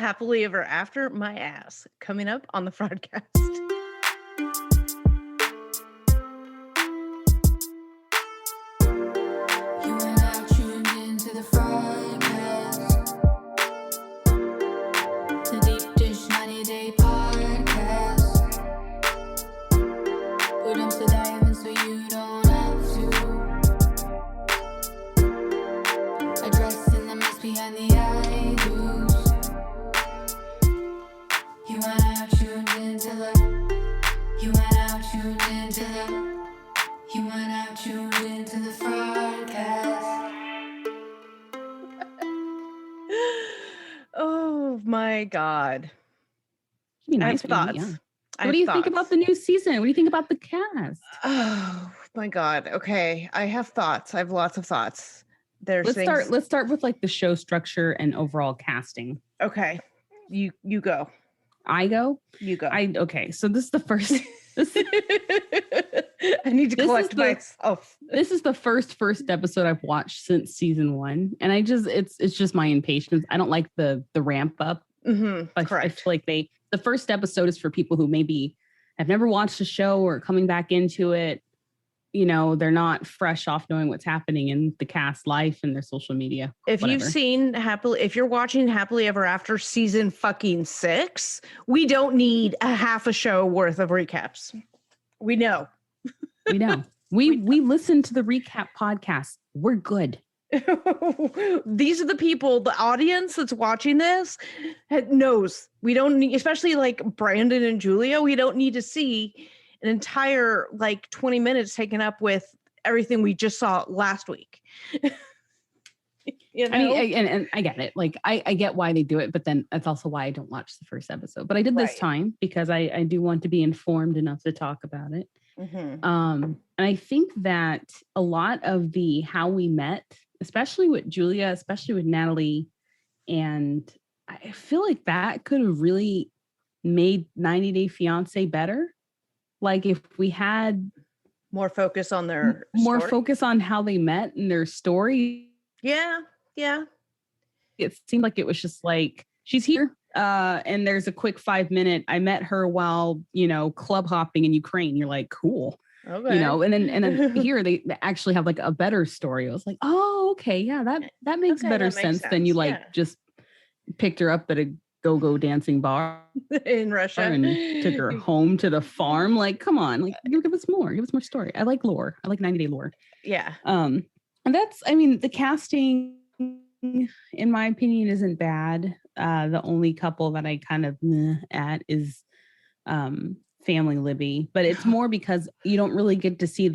Happily Ever After my ass. Coming up on the Fraudcast. You are now tuned into the Fraudcast, the Deep Dish 90-day podcast. Put them to diamonds so you don't have to. Addressing the mess behind the eye do's. You are now tuned into the. You are now tuned into the. You are now tuned into the Fraudcast. Oh my God. Be I have nice for you, thoughts. yeah. I What do have you think thoughts. about the new season? What do you think about the cast? Oh my God. Okay. I have thoughts. I have lots of thoughts. There's Let's things. start with like the show structure and overall casting. Okay. You go. I go. You go. Okay. So this is the first. I need to This is collect the- myself. This is the first episode I've watched since season 1, and it's just my impatience. I don't like the ramp up. Mm-hmm. I Correct. feel like the first episode is for people who maybe have never watched the show or coming back into it. You know, they're not fresh off knowing what's happening in the cast life and their social media. If you've seen if you're watching Happily Ever After season fucking 6, we don't need a half a show worth of recaps. We know. We know. We listen to the recap podcast. We're good. These are the people, the audience that's watching this knows we don't need, especially like Brandon and Julia, we don't need to see an entire like 20 minutes taken up with everything we just saw last week. You know? I mean, and I get it. Like, I get why they do it, but then that's also why I don't watch the first episode. But I did this Right. time because I do want to be informed enough to talk about it. Mhm. And I think that a lot of the how we met, especially with Julia, especially with Natalie, and I feel like that could have really made 90 Day Fiance better. Like if we had More focus on their more story. focus on how they met and their story. Yeah. It seemed like it was just like, she's here. And there's a quick 5-minute, I met her while, club hopping in Ukraine. You're like, cool. Okay. And then here they actually have like a better story. I was like, oh, okay. Yeah, that makes Okay, better that makes sense than you sense, like yeah. just picked her up at a go-go dancing bar In Russia. and took her home to the farm. Like, come on, like give us more story. I like lore. I like 90 Day lore. Yeah. And that's, I mean, the casting, in my opinion, isn't bad. The only couple that I kind of at is Family Libby, but it's more because you don't really get to see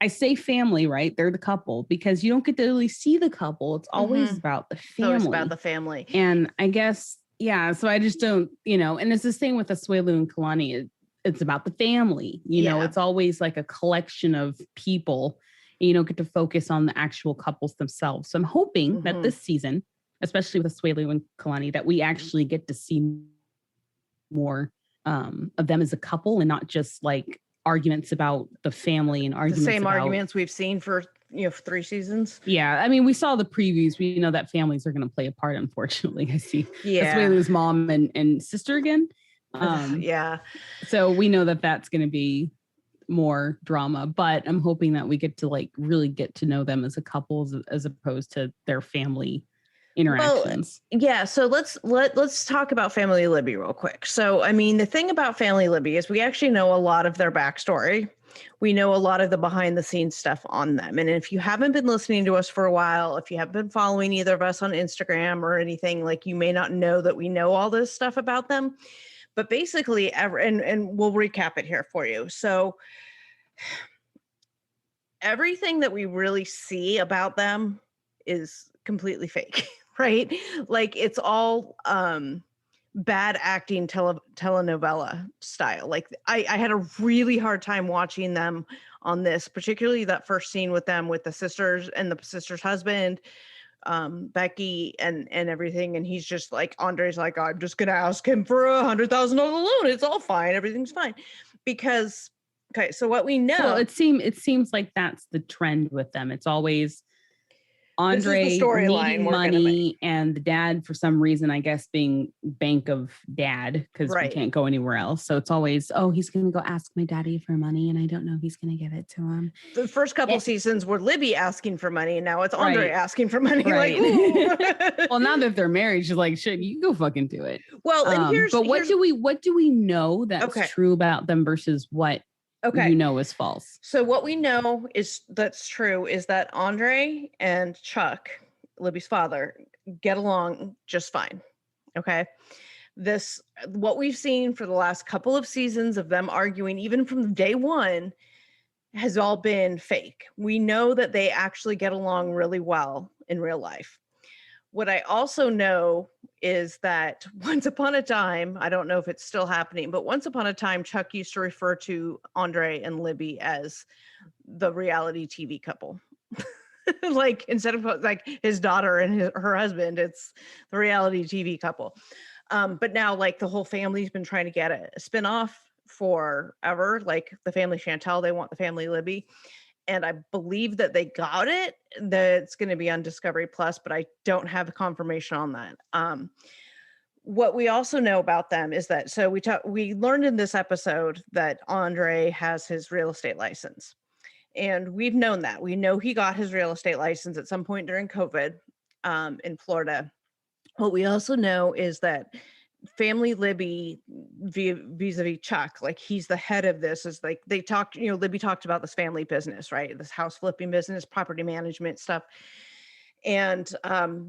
I say family, right? They're the couple because you don't get to really see the couple. It's always about the It's family. always about the family. And I guess, yeah, so I just don't, and it's the same with Asuelu and Kalani. It's about the family, Yeah. it's always like a collection of people. And you don't get to focus on the actual couples themselves. So I'm hoping that this season, especially with Asuelu and Kalani, that we actually get to see more of them as a couple and not just like arguments about the family and The arguments same about, arguments we've seen for 3 seasons. Yeah, I mean, we saw the previews. We know that families are going to play a part, unfortunately. I see. Yeah. Asuelu's mom and sister again. Yeah. So we know that that's going to be more drama, but I'm hoping that we get to like really get to know them as a couple as opposed to their family interactions. Yeah, so let's talk about Family Libby real quick. So, I mean, the thing about Family Libby is we actually know a lot of their backstory. We know a lot of the behind the scenes stuff on them. And if you haven't been listening to us for a while, if you haven't been following either of us on Instagram or anything, like you may not know that we know all this stuff about them. But basically, and we'll recap it here for you. So everything that we really see about them is completely fake, right? Like it's all bad acting telenovela style. Like I had a really hard time watching them on this, particularly that first scene with them with the sisters and the sister's husband, Becky and everything. And he's just like, Andre's like, I'm just gonna ask him for $100,000 loan. It's all fine. Everything's fine. Because okay, so what we know, Well, it seems like that's the trend with them. It's always Andre This is the storyline needing we're gonna money and the dad, for some reason, I guess, being bank of dad because we Right. can't go anywhere else. So it's always, oh, he's going to go ask my daddy for money and I don't know if he's going to give it to him. The first couple seasons were Libby asking for money, and now it's Andre Right. asking for money. Right. Like, Well, now that they're married, she's like, shit, you go fucking do it. well, and what do we know that's Okay. true about them versus what okay. you know is false? So what we know is that's true is that Andre and Chuck, Libby's father, get along just fine. Okay. What we've seen for the last couple of seasons of them arguing, even from day one, has all been fake. We know that they actually get along really well in real life. What I also know is that once upon a time, I don't know if it's still happening, but once upon a time, Chuck used to refer to Andre and Libby as the reality TV couple. Like instead of like his daughter and her husband, it's the reality TV couple. But now like the whole family's been trying to get a spinoff forever, like the family Chantal, they want the family Libby. And I believe that they got it, that it's going to be on Discovery Plus, but I don't have confirmation on that. What we also know about them is that, so we learned in this episode that Andre has his real estate license. And we've known that. We know he got his real estate license at some point during COVID in Florida. What we also know is that family Libby vis-a-vis Chuck, like he's the head of this, is like they talked, Libby talked about this family business, right? This house flipping business, property management stuff. And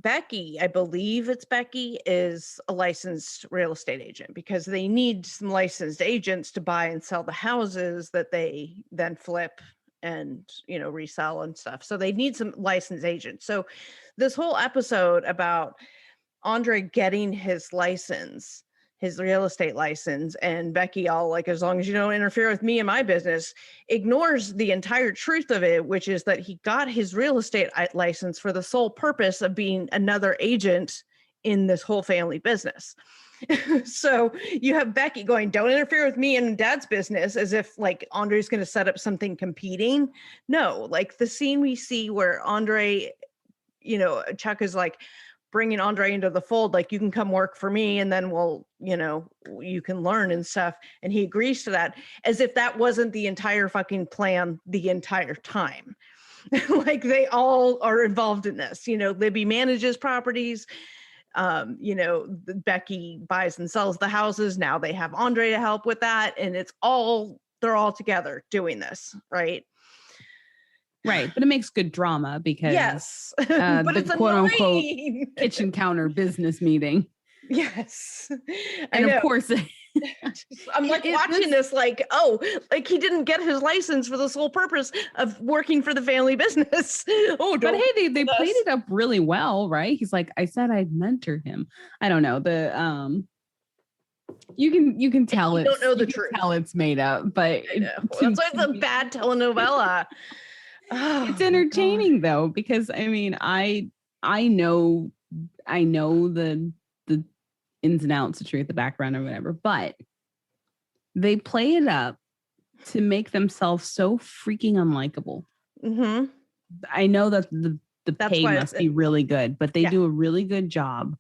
Becky, I believe it's Becky, is a licensed real estate agent because they need some licensed agents to buy and sell the houses that they then flip and resell and stuff. So they need some licensed agents. So this whole episode about Andre getting his license, his real estate license, and Becky all like, as long as you don't interfere with me and my business, ignores the entire truth of it, which is that he got his real estate license for the sole purpose of being another agent in this whole family business. So you have Becky going, don't interfere with me and dad's business, as if like Andre's going to set up something competing. No, like the scene we see where Andre, Chuck is like bringing Andre into the fold, like you can come work for me and then you can learn and stuff. And he agrees to that as if that wasn't the entire fucking plan the entire time. Like they all are involved in this. Libby manages properties. Becky buys and sells the houses. Now they have Andre to help with that. And they're all together doing this, right? Right. But it makes good drama because yes, but it's quote unquote annoying. kitchen counter business meeting. Yes. And of course I'm like watching this like, oh, like he didn't get his license for the sole purpose of working for the family business. Oh, but hey, they played it up really well, right? He's like, I said I'd mentor him. I don't know. You can tell you don't know the truth. Tell it's made up, but that's why it's a bad telenovela. It's entertaining though, because I mean, I know the ins and outs, the truth, the background or whatever, but they play it up to make themselves so freaking unlikable. Mm-hmm. I know that the pay must be really good, but they do a really good job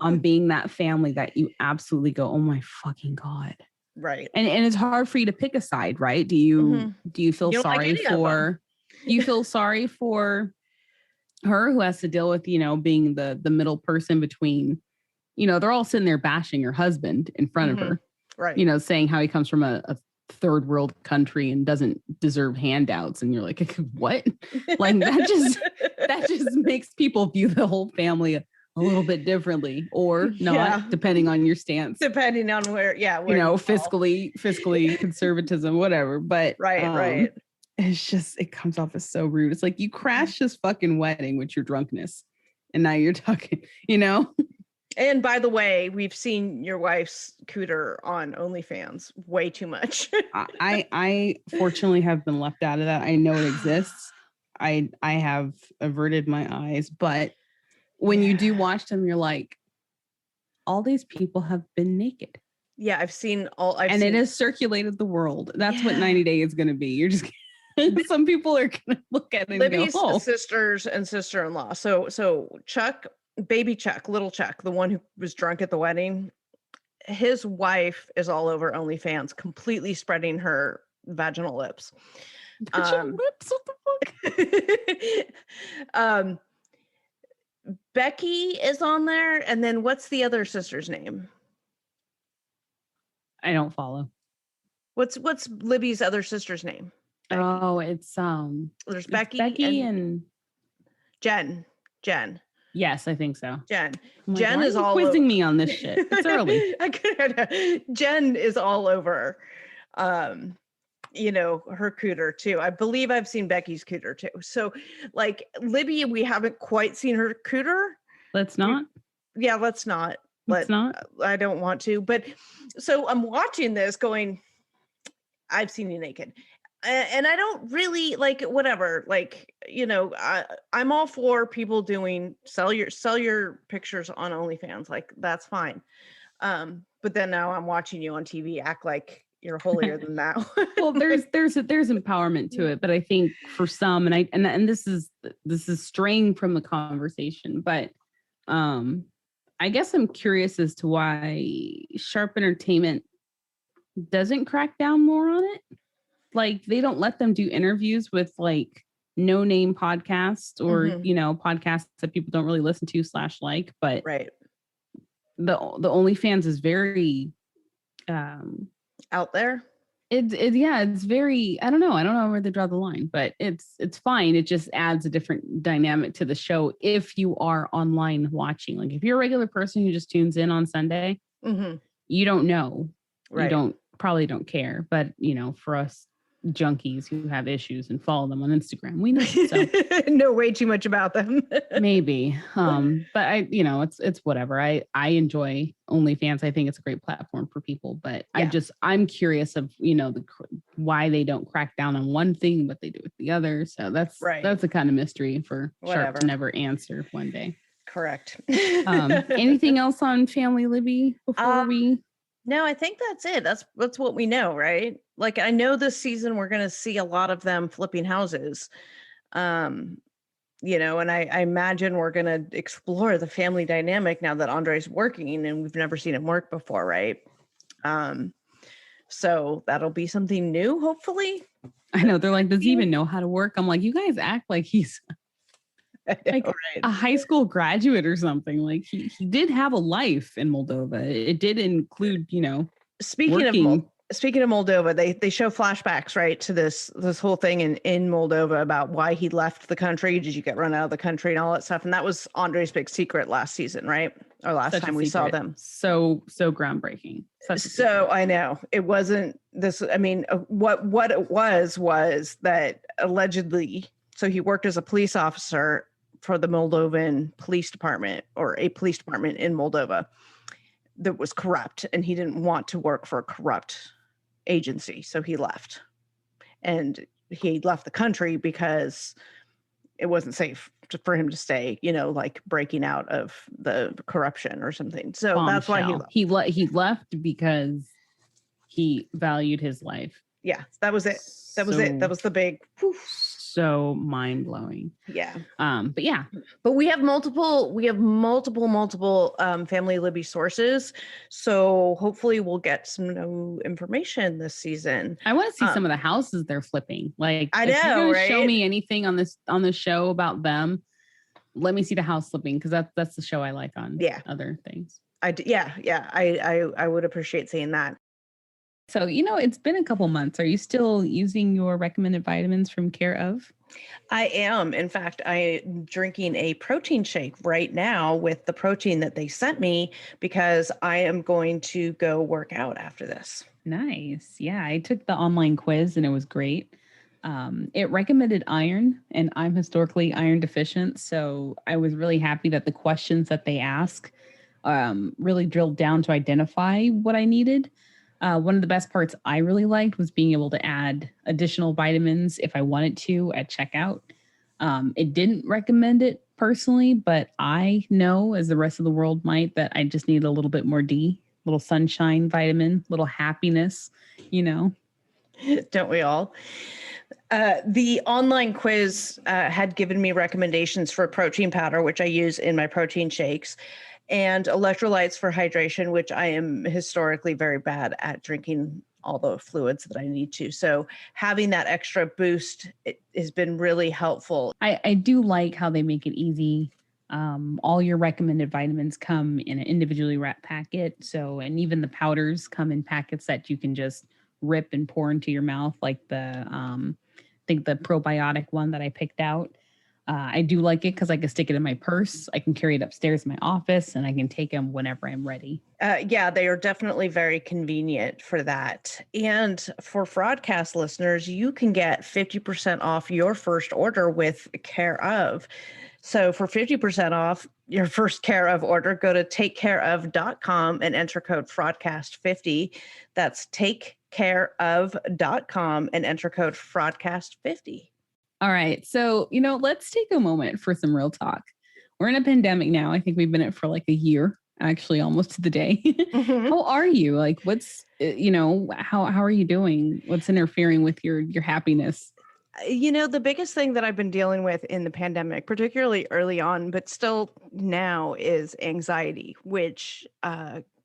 on being that family that you absolutely go, oh my fucking God. Right. And it's hard for you to pick a side, right? Do you feel sorry for her who has to deal with, being the middle person between, they're all sitting there bashing her husband in front of her, right? Saying how he comes from a third world country and doesn't deserve handouts. And you're like, what? Like that just makes people view the whole family a little bit differently or not, depending on your stance. Depending on where fiscally conservatism, whatever. But right. It's just, it comes off as so rude. It's like you crashed this fucking wedding with your drunkenness. And now you're talking, And by the way, we've seen your wife's cooter on OnlyFans way too much. I fortunately have been left out of that. I know it exists. I have averted my eyes, but when you do watch them, you're like, all these people have been naked. Yeah, I've seen all. It has circulated the world. That's what 90 Day is going to be. You're just Some people are gonna look at it and Libby's go, "Oh, sisters and sister-in-law. So Chuck, baby Chuck, little Chuck, the one who was drunk at the wedding, his wife is all over OnlyFans, completely spreading her vaginal lips. vaginal lips, what the fuck?" Becky is on there, and then what's the other sister's name? I don't follow. What's Libby's other sister's name? Becky. Oh, it's There's it's Becky, and Jen. yes, I think so. Jen. I'm like, Jen why is are you all quizzing me on this shit. It's early. Jen is all over. Her cooter too. I believe I've seen Becky's cooter too. So like Libby, we haven't quite seen her cooter. Let's not. Yeah, let's not. Let's not. I don't want to. But so I'm watching this going, I've seen you naked. And I don't really like whatever, like, I'm all for people doing sell your pictures on OnlyFans. Like that's fine. But then now I'm watching you on TV act like you're holier than thou. Well, there's empowerment to it, but I think for some, and this is straying from the conversation, but I guess I'm curious as to why Sharp Entertainment doesn't crack down more on it. Like they don't let them do interviews with like no name podcasts or podcasts that people don't really listen to / like, but right. The OnlyFans is very out there. It's very, I don't know where they draw the line, but it's fine. It just adds a different dynamic to the show if you are online watching. Like if you're a regular person who just tunes in on Sunday, you don't know. Right. You probably don't care. But for us junkies who have issues and follow them on Instagram, we know. So know way too much about them. Maybe. But it's whatever. I enjoy OnlyFans. I think it's a great platform for people, but yeah. I'm curious of, why they don't crack down on one thing, but they do with the other. So that's the kind of mystery for Sharp to never answer one day. Correct. Anything else on Family Libby before we? No, I think that's it. That's what we know, right? Like I know this season we're going to see a lot of them flipping houses. And I imagine we're going to explore the family dynamic now that Andre's working and we've never seen him work before, right? So that'll be something new, hopefully. I know. They're like, does he even know how to work? I'm like, you guys act like he's like a high school graduate or something. Like he did have a life in Moldova. It did include, Speaking of Moldova, they show flashbacks, right, to this whole thing in Moldova about why he left the country. Did you get run out of the country and all that stuff? And that was Andre's big secret last season, right? Or last time we saw them. So groundbreaking. So I know it wasn't this. I mean, what it was that allegedly. So he worked as a police officer for the Moldovan police department or a police department in Moldova that was corrupt, and he didn't want to work for a corrupt agency. So he left, and he left the country because it wasn't safe for him to stay, like breaking out of the corruption or something. So that's why he left because he valued his life. Yeah, that was it. That was it. That was the big so mind-blowing. Yeah. But yeah. But we have multiple Family Libby sources. So hopefully we'll get some new information this season. I want to see some of the houses they're flipping. Like I know, if you're gonna right? show me anything on the show about them, let me see the house flipping, because that's the show I like on other things. I would appreciate seeing that. So, it's been a couple months. Are you still using your recommended vitamins from Care of? I am. In fact, I'm drinking a protein shake right now with the protein that they sent me because I am going to go work out after this. Nice. Yeah, I took the online quiz and it was great. It recommended iron, and I'm historically iron deficient. So I was really happy that the questions that they ask really drilled down to identify what I needed. One of the best parts I really liked was being able to add additional vitamins if I wanted to at checkout. It didn't recommend it personally, but I know, as the rest of the world might, that I just need a little bit more D, little sunshine vitamin, little happiness, Don't we all? The online quiz had given me recommendations for protein powder, which I use in my protein shakes, and electrolytes for hydration, which I am historically very bad at drinking all the fluids that I need to. So having that extra boost has been really helpful. I do like how they make it easy. All your recommended vitamins come in an individually wrapped packet. So, and even the powders come in packets that you can just rip and pour into your mouth, like I think the probiotic one that I picked out. I do like it because I can stick it in my purse. I can carry it upstairs in my office and I can take them whenever I'm ready. Yeah, they are definitely very convenient for that. And for Fraudcast listeners, you can get 50% off your first order with Care Of. So for 50% off your first Care Of order, go to takecareof.com and enter code Fraudcast50. That's takecareof.com and enter code Fraudcast50. All right. So, let's take a moment for some real talk. We're in a pandemic now. I think we've been in it for like a year, actually almost to the day. Mm-hmm. How are you? Like, what's, how are you doing? What's interfering with your happiness? The biggest thing that I've been dealing with in the pandemic, particularly early on, but still now, is anxiety, which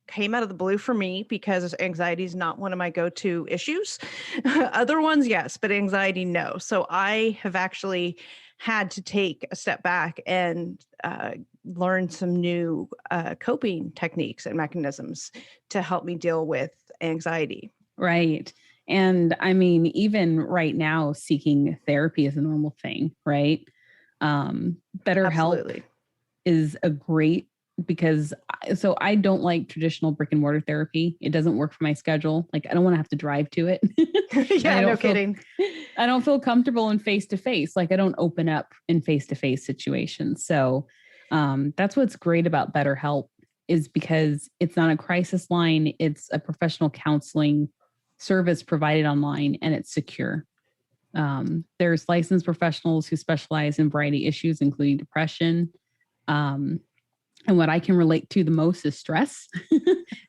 came out of the blue for me because anxiety is not one of my go-to issues. Other ones, yes, but anxiety, no. So I have actually had to take a step back and learn some new coping techniques and mechanisms to help me deal with anxiety. Right. And I mean, even right now, seeking therapy is a normal thing, right? BetterHelp is a great, because I don't like traditional brick and mortar therapy. It doesn't work for my schedule. Like, I don't want to have to drive to it. Yeah, no kidding. I don't feel comfortable in face-to-face. Like, I don't open up in face-to-face situations. So that's what's great about BetterHelp, is because it's not a crisis line. It's a professional counseling service provided online, and it's secure. There's licensed professionals who specialize in a variety of issues, including depression. And what I can relate to the most is stress,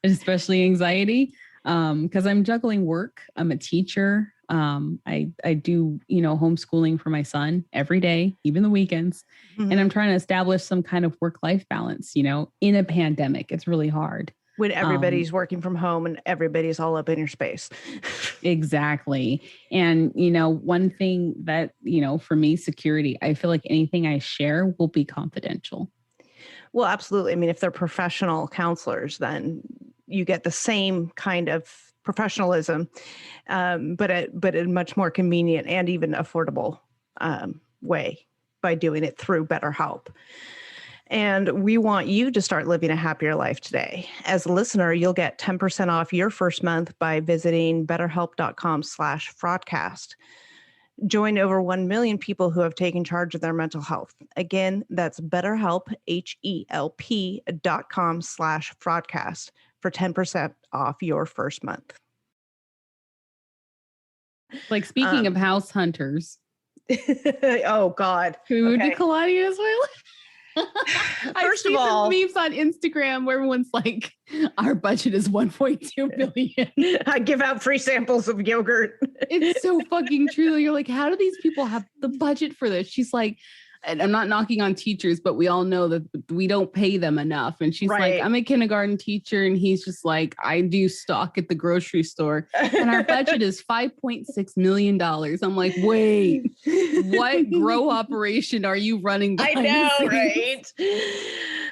especially anxiety, because I'm juggling work. I'm a teacher. I do, homeschooling for my son every day, even the weekends. Mm-hmm. And I'm trying to establish some kind of work-life balance, in a pandemic. It's really hard. When everybody's working from home and everybody's all up in your space. Exactly. And, one thing that, for me, security, I feel like anything I share will be confidential. Well, absolutely. I mean, if they're professional counselors, then you get the same kind of professionalism, but a much more convenient and even affordable way by doing it through BetterHelp. And we want you to start living a happier life today. As a listener, you'll get 10% off your first month by visiting betterhelp.com/fraudcast. Join over 1 million people who have taken charge of their mental health. Again, that's BetterHelp, HELP.com/fraudcast for 10% off your first month. Like, speaking of house hunters. Oh, God. Can we move to Claudia's Island? First of all, memes on Instagram where everyone's like, our budget is 1.2 billion. I give out free samples of yogurt. It's so fucking true. You're like, how do these people have the budget for this? She's like, and I'm not knocking on teachers, but we all know that we don't pay them enough. And she's like, I'm a kindergarten teacher. And he's just like, I do stock at the grocery store. And our budget is $5.6 million. I'm like, wait, what grow operation are you running? I know, right?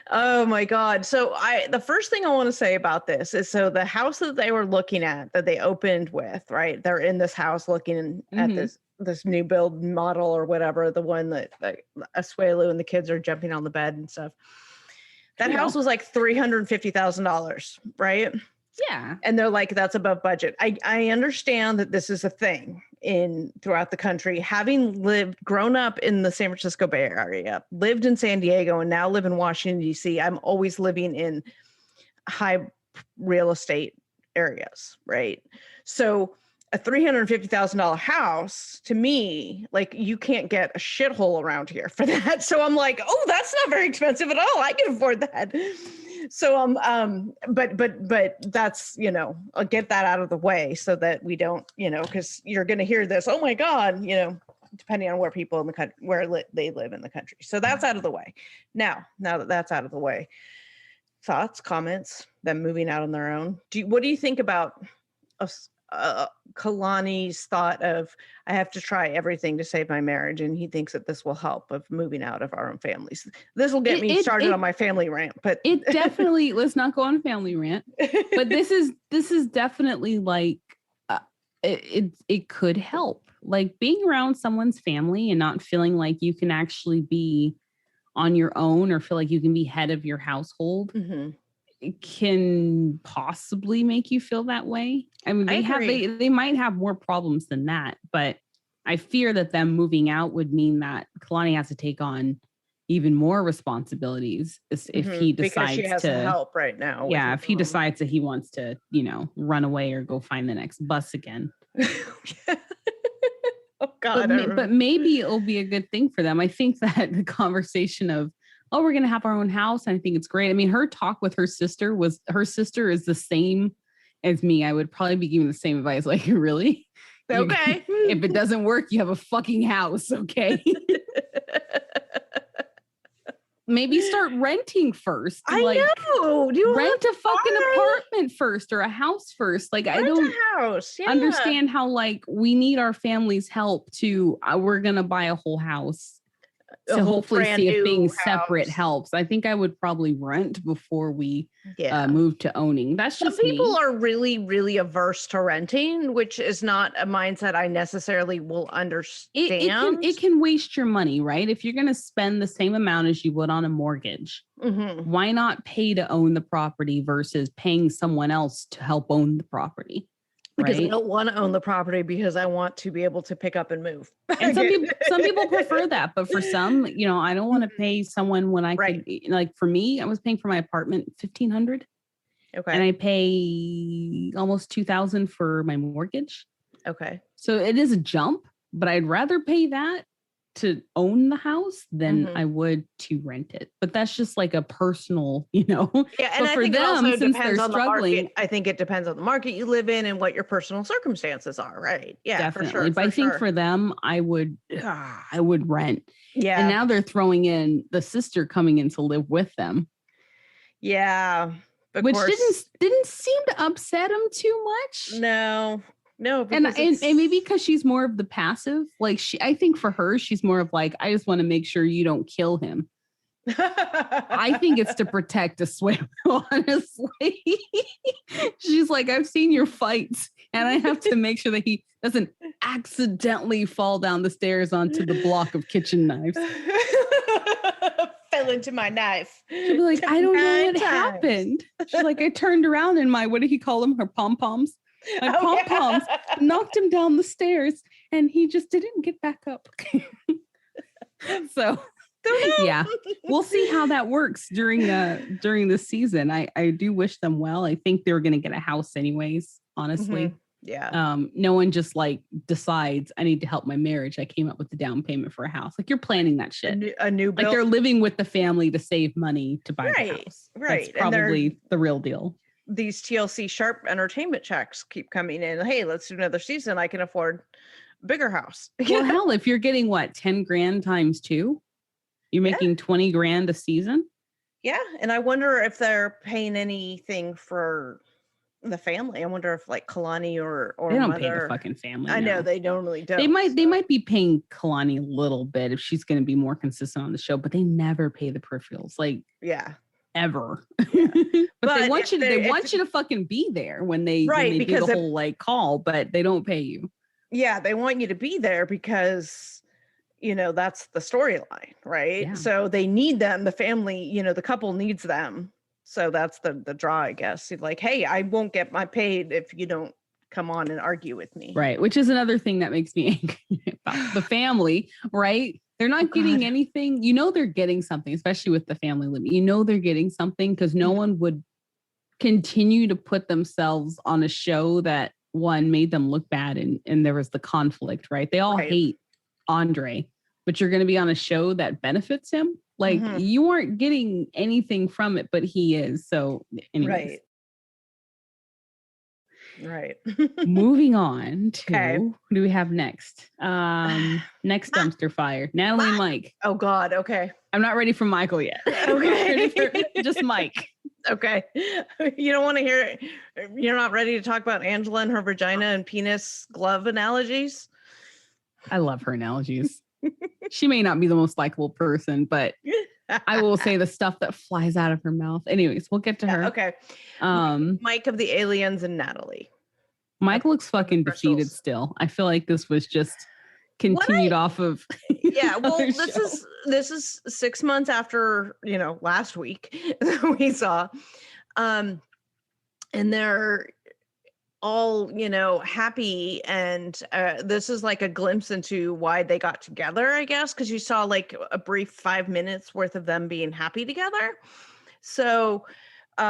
Oh my God. So the first thing I want to say about this is, so the house that they were looking at, that they opened with, right? They're in this house looking at this new build model or whatever, the one that Asuelu and the kids are jumping on the bed and stuff. That house was like $350,000, right? Yeah. And they're like, that's above budget. I understand that this is a thing throughout the country. Having grown up in the San Francisco Bay Area, lived in San Diego, and now live in Washington, D.C., I'm always living in high real estate areas, right? So a $350,000 house, to me, like, you can't get a shithole around here for that. So I'm like, oh, that's not very expensive at all. I can afford that. But that's, I'll get that out of the way so that we don't, because you're going to hear this, oh my God, depending on where people in the country, they live in the country. So that's out of the way. Now that that's out of the way, thoughts, comments, them moving out on their own. What do you think about Kalani's thought of, I have to try everything to save my marriage, and he thinks that this will help of moving out of our own families? This will get me started on my family rant, but it definitely, let's not go on family rant, but this is definitely like it could help, like being around someone's family and not feeling like you can actually be on your own or feel like you can be head of your household. It can possibly make you feel that way. I mean, they might have more problems than that, but I fear that them moving out would mean that Kalani has to take on even more responsibilities if he decides because she has to help right now. Yeah, if he decides that he wants to, run away or go find the next bus again. Oh God! But maybe it'll be a good thing for them. I think that the conversation of, oh, we're going to have our own house, I think it's great. I mean, her talk with her sister is the same as me. I would probably be giving the same advice. Like, really? Okay. If it doesn't work, you have a fucking house. Okay. Maybe start renting first. I know. Rent a fucking apartment first or a house first. Like, I don't understand how, like, we need our family's help to, we're going to buy a whole house. So hopefully see if being separate helps. I think I would probably rent before we move to owning. That's just Some people are really, really averse to renting, which is not a mindset I necessarily will understand. It can waste your money, right? If you're going to spend the same amount as you would on a mortgage, why not pay to own the property versus paying someone else to help own the property? Because I don't want to own the property because I want to be able to pick up and move. And some people prefer that, but for some, I don't want to pay someone when I could. Like for me, I was paying for my apartment $1,500. Okay, and I pay almost $2,000 for my mortgage. Okay, so it is a jump, but I'd rather pay that to own the house than I would to rent it. But that's just like a personal, Yeah, and but I for think them, it also since depends they're on struggling, the market. I think it depends on the market you live in and what your personal circumstances are, right? Yeah, definitely. For sure. But I think for them, I would rent. Yeah. And now they're throwing in the sister coming in to live with them. Yeah. Which didn't seem to upset him too much. No, and maybe because she's more of the passive, like I think for her, she's more of like, I just want to make sure you don't kill him. I think it's to protect Asuelu, honestly. She's like, I've seen your fights and I have to make sure that he doesn't accidentally fall down the stairs onto the block of kitchen knives. Fell into my knife. She'll be like, I don't know what happened. She's like, I turned around and what did he call them? Her pom-poms? My pom-poms knocked him down the stairs and he just didn't get back up. So yeah, we'll see how that works during this season. I do wish them well. I think they were going to get a house anyways, honestly. Yeah. No one just like decides I need to help my marriage. I came up with the down payment for a house. Like you're planning that shit. A new like they're living with the family to save money to buy the house. Right. That's probably the real deal. These TLC Sharp entertainment checks keep coming in. Hey, let's do another season. I can afford a bigger house. Well, hell, if you're getting what, 10 grand times 2, you're making 20 grand a season. Yeah. And I wonder if they're paying anything for the family. I wonder if like Kalani or they don't mother, pay the fucking family. I know they normally don't. They might be paying Kalani a little bit if she's going to be more consistent on the show, but they never pay the peripherals. Like, ever. Yeah. but they want you to fucking be there when they do the whole like call, but they don't pay you. Yeah, they want you to be there because that's the storyline, right? Yeah. So they need them, the family, the couple needs them. So that's the draw, I guess. Like, hey, I won't get my paid if you don't come on and argue with me. Right, which is another thing that makes me angry about the family, right? They're not getting anything. They're getting something, especially with the Family Libby. They're getting something because no one would continue to put themselves on a show that one made them look bad and there was the conflict, right? They all hate Andre, but you're going to be on a show that benefits him. Like you aren't getting anything from it, but he is. So anyways. Right. Moving on to Okay. who do we have next? Next dumpster fire. Natalie and Mike. Oh God. Okay. I'm not ready for Michael yet. Okay. Just Mike. Okay. You don't want to hear it. You're not ready to talk about Angela and her vagina and penis glove analogies? I love her analogies. She may not be the most likable person, but I will say the stuff that flies out of her mouth. Anyways, we'll get to her. Okay. Mike of the Aliens and Natalie. Mike looks fucking defeated still. I feel like this was just continued off of. Yeah, well, this is 6 months after, last week that we saw. And they're all, happy. And this is like a glimpse into why they got together, I guess, because you saw like a brief 5 minutes worth of them being happy together. So,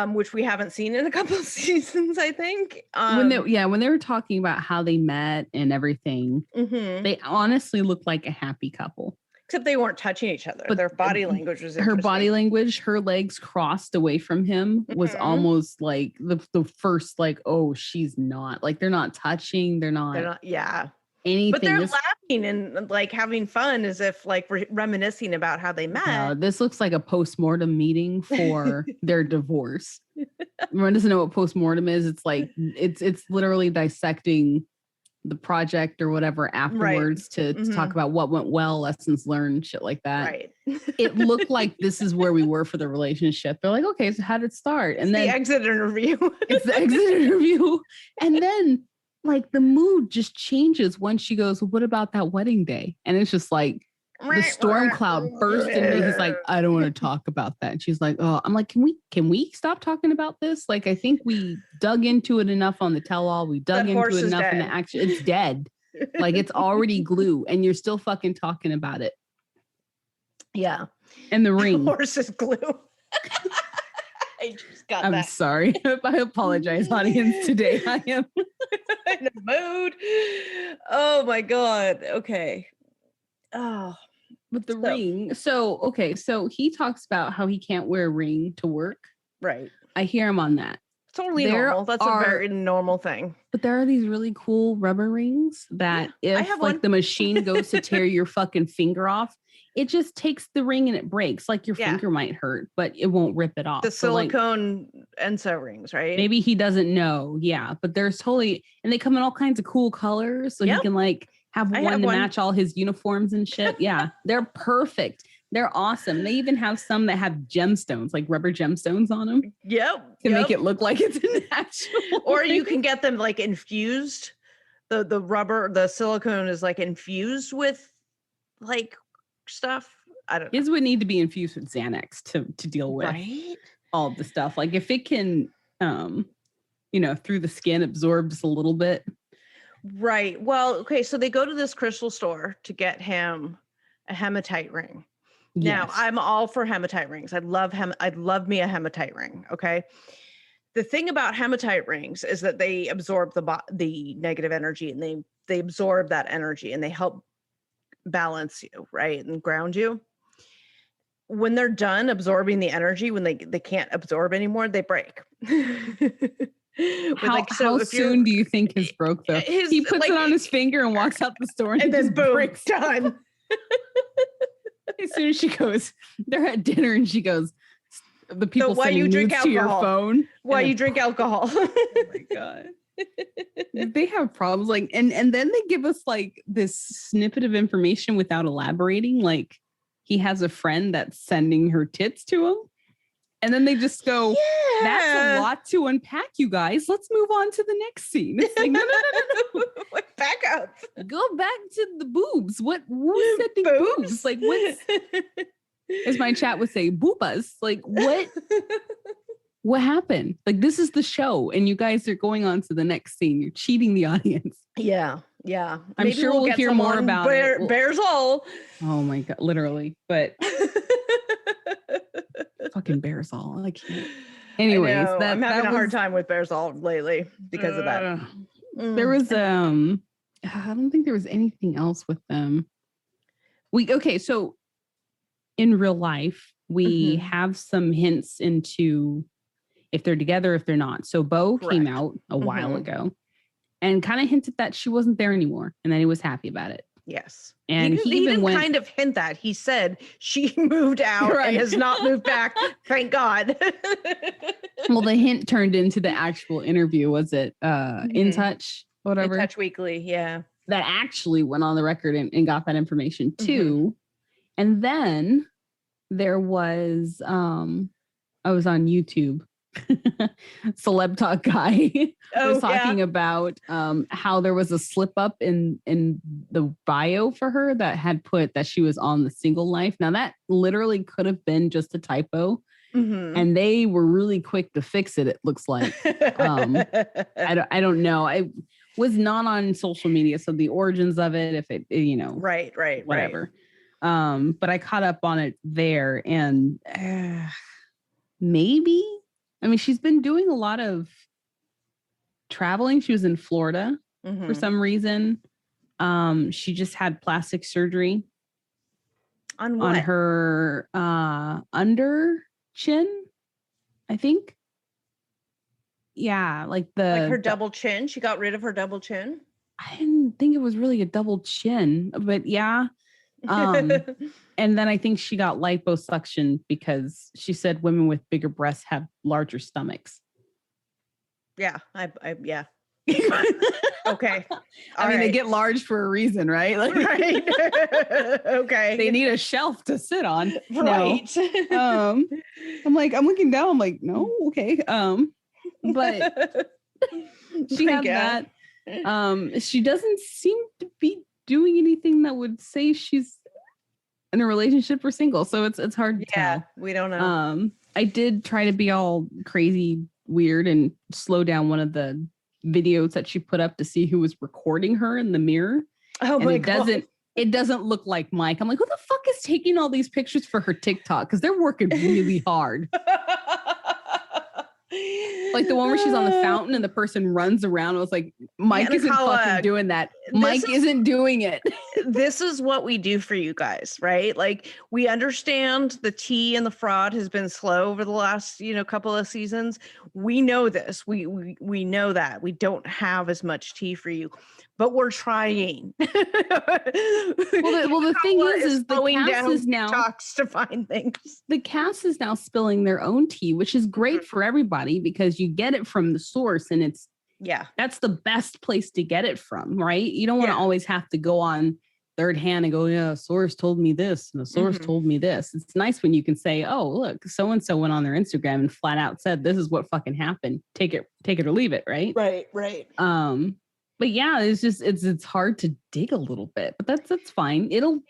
which we haven't seen in a couple of seasons, I think. When they were talking about how they met and everything, they honestly looked like a happy couple. Except they weren't touching each other. But their body language was her body language, her legs crossed away from him was almost like the first, like, oh, she's not. Like, they're not touching. They're not yeah. Anything. But they're laughing and like having fun as if like reminiscing about how they met. This looks like a post-mortem meeting for their divorce. Everyone doesn't know what post-mortem is. It's like it's literally dissecting the project or whatever afterwards to talk about what went well, lessons learned, shit like that. Right. It looked like this is where we were for the relationship. They're like, okay, so how did it start? And then the exit interview. It's the exit interview. And then like the mood just changes when she goes, well, what about that wedding day? And it's just like the storm cloud burst into. He's like, I don't want to talk about that. And she's like, oh, I'm like, can we stop talking about this? Like, I think we dug into it enough on the tell-all. We dug into it enough in the action. It's dead. Like, it's already glue, and you're still fucking talking about it. Yeah. And the ring. The horse is glue. I just got I'm that. sorry. I apologize, audience. Today I am in a mood. Oh my God. Okay. Oh, but the ring. So, okay. So he talks about how he can't wear a ring to work. Right. I hear him on that. Totally normal. That's a very normal thing. But there are these really cool rubber rings that if like the machine goes to tear your fucking finger off, it just takes the ring and it breaks. Like your finger might hurt, but it won't rip it off. The silicone Enso rings, right? Maybe he doesn't know. Yeah. But there's totally, and they come in all kinds of cool colors. So he can like have one to match all his uniforms and shit. Yeah. They're perfect. They're awesome. They even have some that have gemstones, like rubber gemstones on them. Yep. To make it look like it's an actual or ring. you can get them like infused. The rubber, the silicone is like infused with like stuff. I don't know. His would need to be infused with Xanax to deal with all the stuff. Like if it can through the skin absorb just a little bit. Right. Well, okay, so they go to this crystal store to get him a hematite ring. Now, I'm all for hematite rings. I'd love me a hematite ring, okay? The thing about hematite rings is that they absorb the negative energy, and they absorb that energy and they help balance you, right? And ground you. When they're done absorbing the energy, when they can't absorb anymore, they break. How soon do you he broke though? He puts it on his finger and walks out the store and then boom, breaks. Done. As soon as she goes, they're at dinner and she goes, the people why you drink alcohol? To your phone. Why you drink alcohol? Oh my God. They have problems like and then they give us like this snippet of information without elaborating. Like he has a friend that's sending her tits to him. And then they just go, that's a lot to unpack, you guys. Let's move on to the next scene. It's like, no. Back up. Go back to the boobs. Who's sending boobs? Like, what's, as my chat would say, boobas. Like, what happened? Like, this is the show, and you guys are going on to the next scene. You're cheating the audience. Yeah. I'm sure we'll hear more about it. Bears all. Oh my God, literally. But fucking Bears all. I can't. Anyways, I'm having a hard time with Bears all lately because of that. There was I don't think there was anything else with them. So in real life, we Mhm. have some hints into if they're together, if they're not. So Bo came Correct. out a while Mhm. ago and kind of hinted that she wasn't there anymore and that he was happy about it. Yes. And he even didn't went, kind of hint that. He said she moved out Right. and has not moved back. Thank God. well, the hint turned into the actual interview. Was it In Mhm. Touch, In whatever? Touch Weekly, yeah. That actually went on the record and got that information too. And then there was, I was on YouTube. Celeb Talk guy was talking about how there was a slip up in the bio for her that had put that she was on the single life. Now that literally could have been just a typo, and they were really quick to fix it. It looks like I don't know. I was not on social media, so the origins of it, if it right, whatever. But I caught up on it there, and maybe. I mean, she's been doing a lot of traveling. She was in Florida for some reason. She just had plastic surgery on what? On her under chin, I think. Yeah, like her double chin. She got rid of her double chin. I didn't think it was really a double chin, but yeah. And then I think she got liposuction because she said women with bigger breasts have larger stomachs. Yeah, yeah. Okay. I mean, they get large for a reason, right? Like, right. Okay. They need a shelf to sit on. Right. No. I'm looking down. I'm like, no, okay. But she had that. She doesn't seem to be doing anything that would say she's in a relationship or single. So it's hard to tell. We don't know. I did try to be all crazy weird and slow down one of the videos that she put up to see who was recording her in the mirror. Oh my God. It doesn't look like Mike. I'm like, who the fuck is taking all these pictures for her TikTok? Because they're working really hard. Like the one where she's on the fountain and the person runs around. I was like, Mike isn't fucking doing that. Mike isn't doing it. This is what we do for you guys, right? Like we understand the tea and the fraud has been slow over the last, couple of seasons. We know this. We know that we don't have as much tea for you, but we're trying. Well, the thing is the cast is now talks to find things. The cast is now spilling their own tea, which is great for everybody because you get it from the source, and that's the best place to get it from, right? You don't want to always have to go on third hand and go, yeah, a source told me this and a source told me this. It's nice when you can say, oh, look, so and so went on their Instagram and flat out said this is what fucking happened. Take it or leave it, right? Right. But yeah, it's hard to dig a little bit, but that's fine. It'll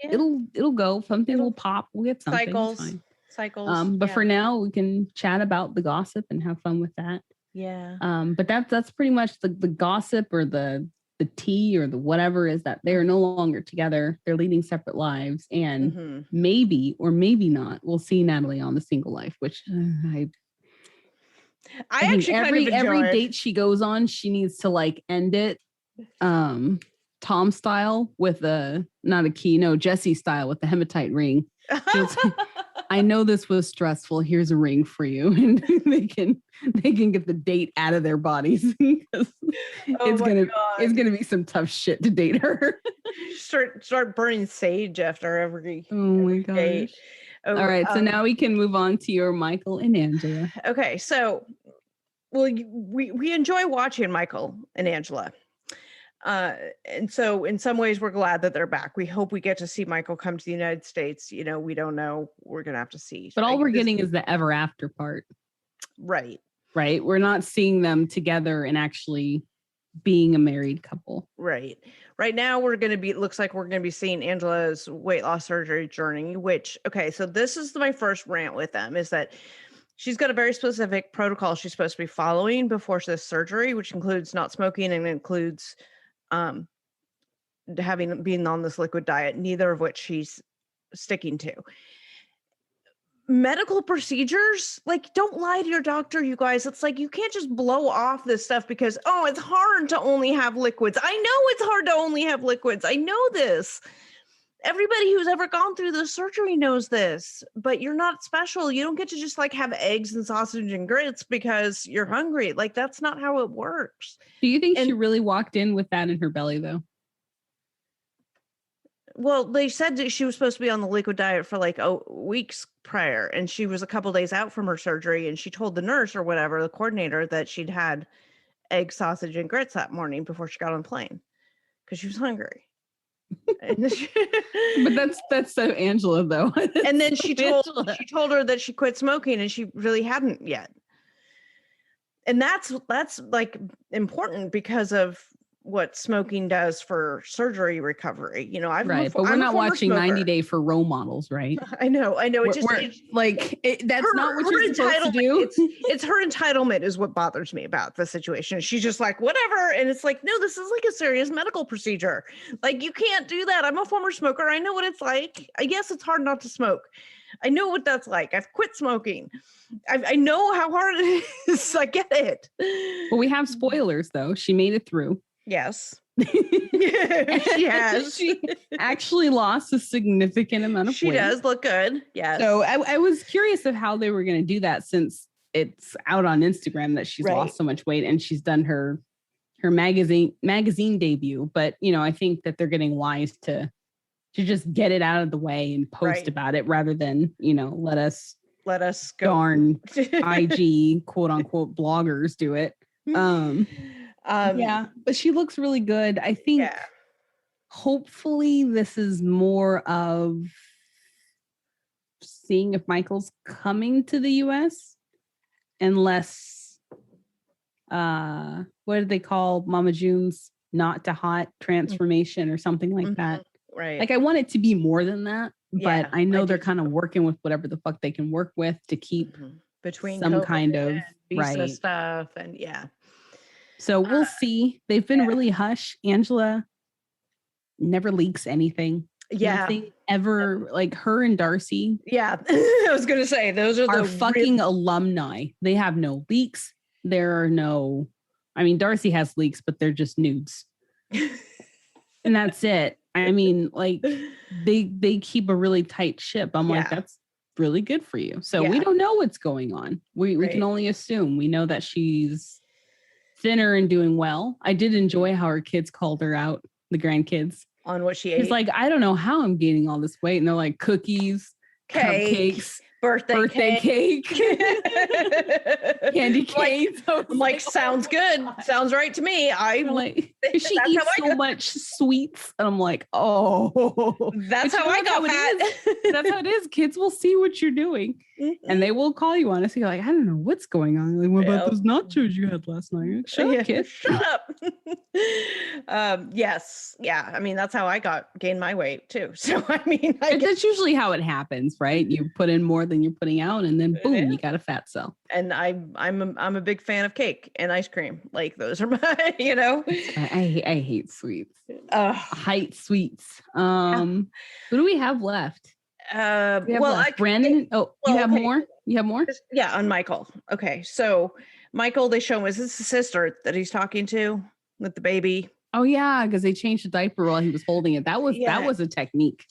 go. Something will pop. We'll get something. Cycles. But for now, we can chat about the gossip and have fun with that. Yeah. But that's pretty much the gossip or the tea or the whatever is that they're no longer together. They're leading separate lives, and maybe or maybe not, we'll see Natalie on the single life, which I actually every date she goes on, she needs to like end it. Tom style with Jesse style with the hematite ring. I know this was stressful. Here's a ring for you, and they can get the date out of their bodies because it's gonna be some tough shit to date her. Start burning sage after every date. All right, so now we can move on to your Michael and Angela. Okay, so we enjoy watching Michael and Angela. And so in some ways we're glad that they're back. We hope we get to see Michael come to the United States. We don't know. We're going to have to see. But all we're getting is the ever after part. Right. We're not seeing them together and actually being a married couple. Right. Right now looks like we're going to be seeing Angela's weight loss surgery journey, which, okay, so this is my first rant with them is that she's got a very specific protocol she's supposed to be following before this surgery, which includes not smoking and includes being on this liquid diet, neither of which she's sticking to. Medical procedures, like, don't lie to your doctor, you guys. It's like you can't just blow off this stuff because it's hard to only have liquids. I know it's hard to only have liquids. I know this. everybody who's ever gone through the surgery knows this, but you're not special. You don't get to just like have eggs and sausage and grits because you're hungry. Like that's not how it works. Do you think she really walked in with that in her belly though? Well, they said that she was supposed to be on the liquid diet for like weeks prior, and she was a couple days out from her surgery, and she told the nurse or whatever, the coordinator, that she'd had egg, sausage, and grits that morning before she got on the plane because she was hungry. But that's so Angela though. And then she told her that she quit smoking, and she really hadn't yet. And that's like important because of what smoking does for surgery recovery. You know, but we're not watching 90 Day for role models, right? I know. It's that's not what you're supposed to do. It's her entitlement is what bothers me about the situation. She's just like, whatever. And it's like, no, this is like a serious medical procedure. Like, you can't do that. I'm a former smoker. I know what it's like. I guess it's hard not to smoke. I know what that's like. I've quit smoking. I know how hard it is. I get it. Well, we have spoilers though. She made it through. Yes. Yes. She actually lost a significant amount of weight. She does look good. Yes. So I was curious of how they were going to do that, since it's out on Instagram that she's lost so much weight and she's done her magazine debut. But, you know, I think that they're getting wise to just get it out of the way and post about it rather than, you know, let us go. Darn IG quote unquote bloggers do it. But she looks really good. I think hopefully this is more of seeing if Michael's coming to the US and less what do they call Mama June's not to hot transformation or something like that. Right. Like I want it to be more than that, but I know they're kind of working with whatever the fuck they can work with to keep between some kind of visa stuff and So we'll see. They've been really hush. Angela never leaks anything. Nothing ever, like her and Darcy. Yeah. I was going to say, those are the fucking alumni. They have no leaks. There are no, I mean, Darcy has leaks, but they're just nudes. And that's it. I mean, like they keep a really tight ship. I'm like, that's really good for you. So we don't know what's going on. We can only assume. We know that she's thinner and doing well. I did enjoy how her kids called her out, the grandkids, on what she ate. It's like, I don't know how I'm gaining all this weight. And they're like cookies, cupcakes, birthday cake. Candy canes. I'm like, sounds good. Sounds right to me. I'm like, she eats so much sweets. And I'm like, oh, that's how I got fat. That's how it is. Kids will see what you're doing and they will call you on it. So you're like, I don't know what's going on. Like, what about those nachos you had last night? Shut up, kid. Shut up. Yes. Yeah. I mean, that's how I gained my weight too. So, I mean, that's usually how it happens, right? You put in more than you're putting out and then boom, you got a fat cell. And I'm a big fan of cake and ice cream. Like those are my, you know, I hate sweets. I hate sweets. Who do we have left? Brandon. You have more? You have more? Yeah, on Michael. Okay. So Michael, they show him, is this the sister that he's talking to with the baby? Oh yeah, because they changed the diaper while he was holding it. That was a technique.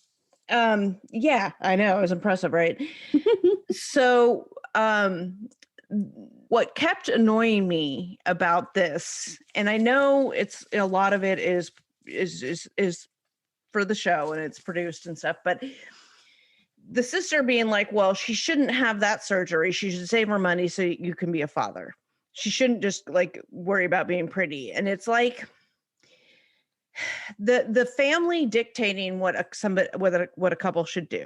Yeah, I know. It was impressive, right? So what kept annoying me about this, and I know it's a lot of it is for the show and it's produced and stuff, but the sister being like, well, she shouldn't have that surgery. She should save her money so you can be a father. She shouldn't just like worry about being pretty. And it's like the family dictating what a couple should do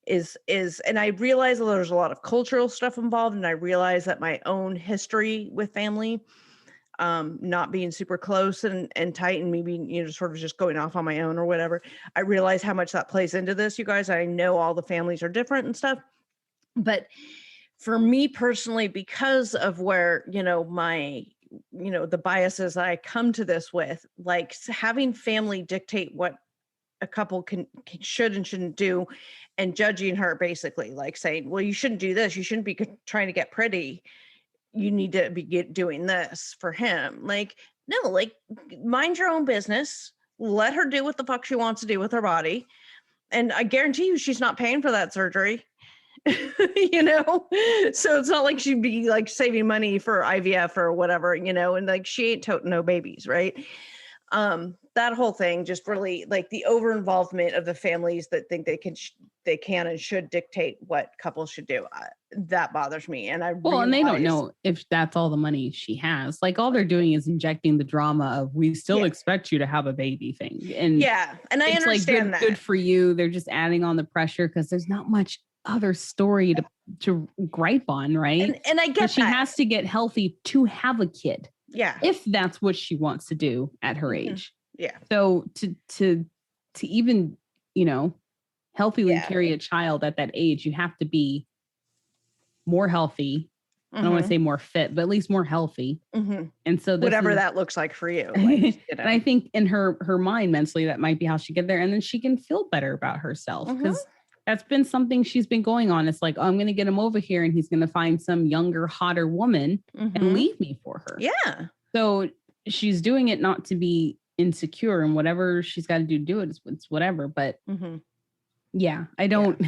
is, and I realize that there's a lot of cultural stuff involved. And I realize that my own history with family, not being super close and tight and me being, you know, sort of just going off on my own or whatever. I realize how much that plays into this, you guys. I know all the families are different and stuff, but for me personally, because of where, you know, the biases I come to this with, like having family dictate what a couple should and shouldn't do and judging her basically like saying, well, you shouldn't do this. You shouldn't be trying to get pretty. You need to be doing this for him. Like, no, like mind your own business. Let her do what the fuck she wants to do with her body. And I guarantee you she's not paying for that surgery. You know, so it's not like she'd be like saving money for IVF or whatever, you know, and like she ain't toting no babies, right? That whole thing just really, like, the over involvement of the families that think they can and should dictate what couples should do. That bothers me. And I Well, and they don't know if that's all the money she has. Like, all they're doing is injecting the drama of, we still expect you to have a baby thing. And and I understand like, good for you. They're just adding on the pressure because there's not much other story to gripe on, right? And I get but she has to get healthy to have a kid. Yeah. If that's what she wants to do at her age. Yeah. So to even, you know, healthily carry a child at that age, you have to be more healthy. I don't want to say more fit, but at least more healthy. And so whatever that looks like for you. Like, you know. And I think in her mind mentally, that might be how she get there. And then she can feel better about herself, because that's been something she's been going on. It's like, oh, I'm going to get him over here and he's going to find some younger, hotter woman and leave me for her. Yeah. So she's doing it not to be insecure, and whatever she's got to do it. It's whatever. But yeah, I don't.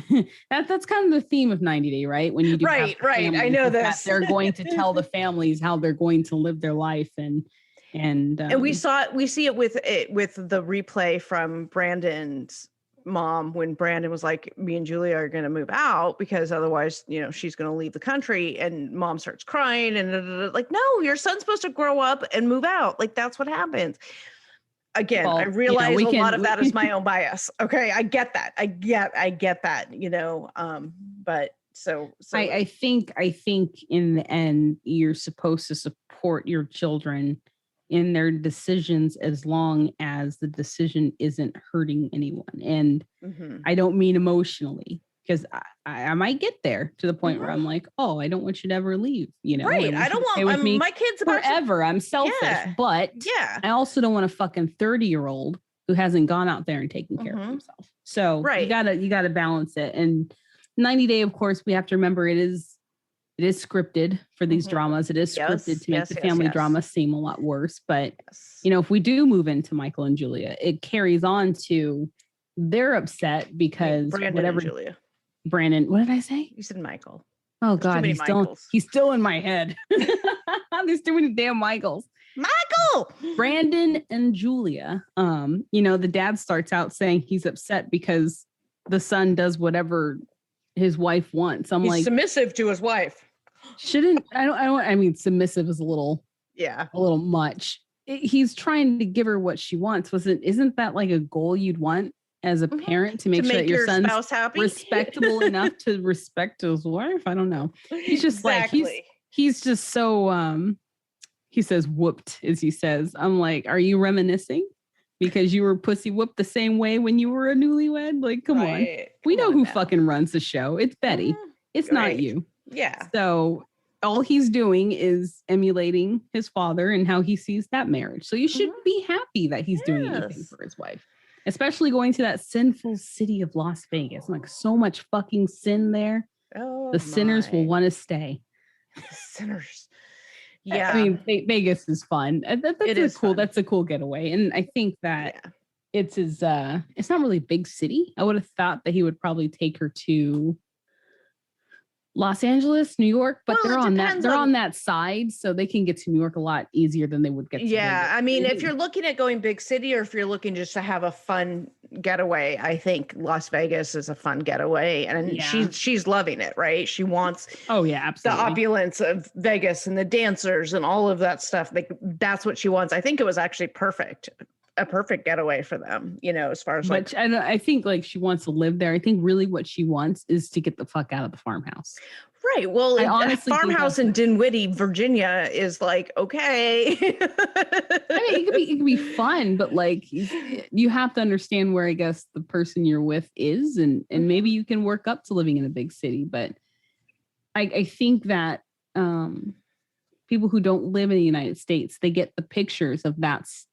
That's kind of the theme of 90 Day, right? When you do right. I know this. They're going to tell the families how they're going to live their life, and we see it with the replay from Brandon's mom, when Brandon was like, me and Julia are going to move out because otherwise, you know, she's going to leave the country, and mom starts crying and like, no, your son's supposed to grow up and move out. Like, that's what happens. Again, I realize a lot of that is my own bias. Okay. I get that. I get that, you know, but so I think in the end, you're supposed to support your children in their decisions as long as the decision isn't hurting anyone. And I don't mean emotionally, because I might get there to the point where I'm like, oh, I don't want you to ever leave, you know? Right. I don't want my kids forever. I'm selfish, but I also don't want a fucking 30-year-old who hasn't gone out there and taken care of himself. So you gotta balance it. And 90 Day, of course, we have to remember it is scripted for these dramas. It is scripted to make the family drama seem a lot worse. But, you know, if we do move into Michael and Julia, it carries on to they're upset because Brandon and Julia. Brandon, what did I say? You said Michael. Oh, God, he's still in my head. There's too many damn Michaels. Michael! Brandon and Julia, you know, the dad starts out saying he's upset because the son does whatever his wife wants. He's submissive to his wife. I mean, submissive is a little much. He's trying to give her what she wants. Isn't that like a goal you'd want as a parent, to make sure that your son's happy? Respectable enough to respect his wife? I don't know. He's just like, he's just so, he says whooped, as he says. I'm like, are you reminiscing? Because you were pussy whooped the same way when you were a newlywed? Like, come on. We know who fucking runs the show. It's Betty. It's not you. Yeah. So all he's doing is emulating his father and how he sees that marriage. So you should be happy that he's doing anything for his wife, especially going to that sinful city of Las Vegas. Like, so much fucking sin there. The sinners will want to stay. The sinners. Yeah. I mean, Vegas is fun. That's a cool getaway. And I think that it's not really a big city. I would have thought that he would probably take her to Los Angeles, New York, but they're on that side, so they can get to New York a lot easier than they would get to Vegas. I mean, if you're looking at going big city, or if you're looking just to have a fun getaway, I think Las Vegas is a fun getaway, and she's loving it, right? She wants absolutely, the opulence of Vegas and the dancers and all of that stuff. Like, that's what she wants. I think it was actually a perfect getaway for them, you know, as far as like. But I think like she wants to live there. I think really what she wants is to get the fuck out of the farmhouse. Right. Well, a farmhouse in Dinwiddie, Virginia is like, okay. I mean, it could be fun, but like you have to understand where I guess the person you're with is, and maybe you can work up to living in a big city. But I think that people who don't live in the United States, they get the pictures of that's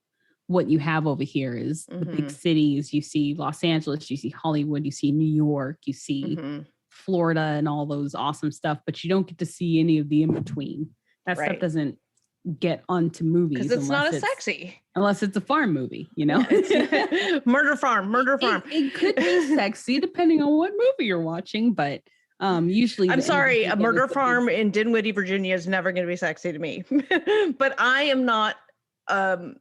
what you have over here is the big cities. You see Los Angeles, you see Hollywood, you see New York, you see Florida and all those awesome stuff, but you don't get to see any of the in-between. That stuff doesn't get onto movies because it's not as sexy. Unless it's a farm movie, you know. Murder Farm. It could be sexy depending on what movie you're watching, but usually I'm sorry, a murder farm in Dinwiddie, Virginia is never going to be sexy to me. But I am not a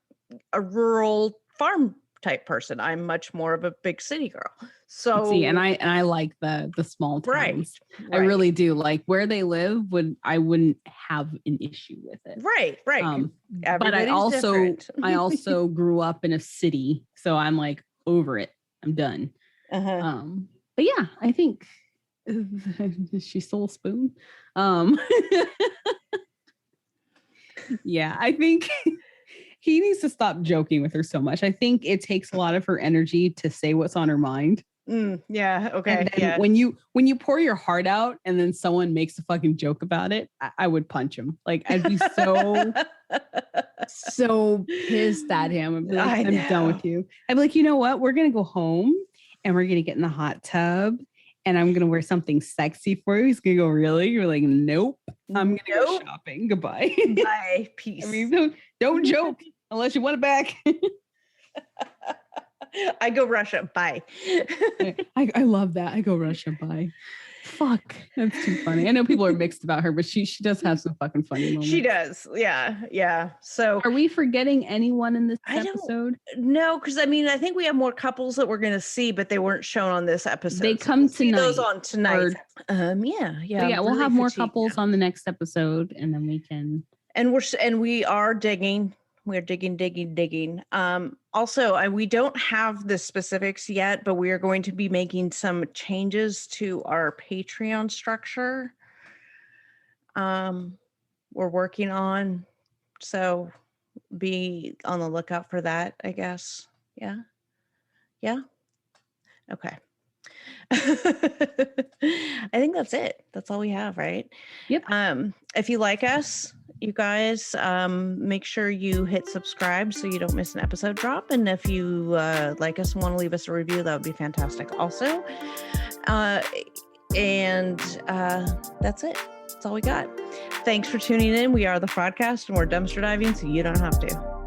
rural farm type person. I'm much more of a big city girl. So see, and I like the small towns. Right. I really do. Like where they live I wouldn't have an issue with it. Right. But I also grew up in a city, so I'm like over it. I'm done. But yeah, I think she stole a spoon. Yeah, I think he needs to stop joking with her so much. I think it takes a lot of her energy to say what's on her mind. Yeah. Okay. And then when you pour your heart out and then someone makes a fucking joke about it, I would punch him. Like I'd be so pissed at him. I'd be like, I'm done with you. I'd be like, you know what? We're gonna go home and we're gonna get in the hot tub and I'm gonna wear something sexy for you. He's gonna go, really? You're like, nope. I'm gonna go shopping. Goodbye. Bye. Peace. I mean, don't joke unless you want it back. I go Russia. Bye. I love that. I go Russia. Bye. Fuck. That's too funny. I know people are mixed about her, but she does have some fucking funny moments. She does. Yeah. So are we forgetting anyone in this episode? No, because I mean, I think we have more couples that we're going to see, but they weren't shown on this episode. They come tonight. Those on tonight. Yeah. We'll have more couples on the next episode, and then we can. And we are digging. We're digging. Also, we don't have the specifics yet, but we are going to be making some changes to our Patreon structure. We're working on, so be on the lookout for that, I guess. Yeah. Okay. I think that's it. That's all we have, right? Yep. If you like us, you guys, make sure you hit subscribe so you don't miss an episode drop. And if you like us and want to leave us a review, that would be fantastic also. And that's it. That's all we got. Thanks for tuning in. We are the Fraudcast, and we're dumpster diving so you don't have to.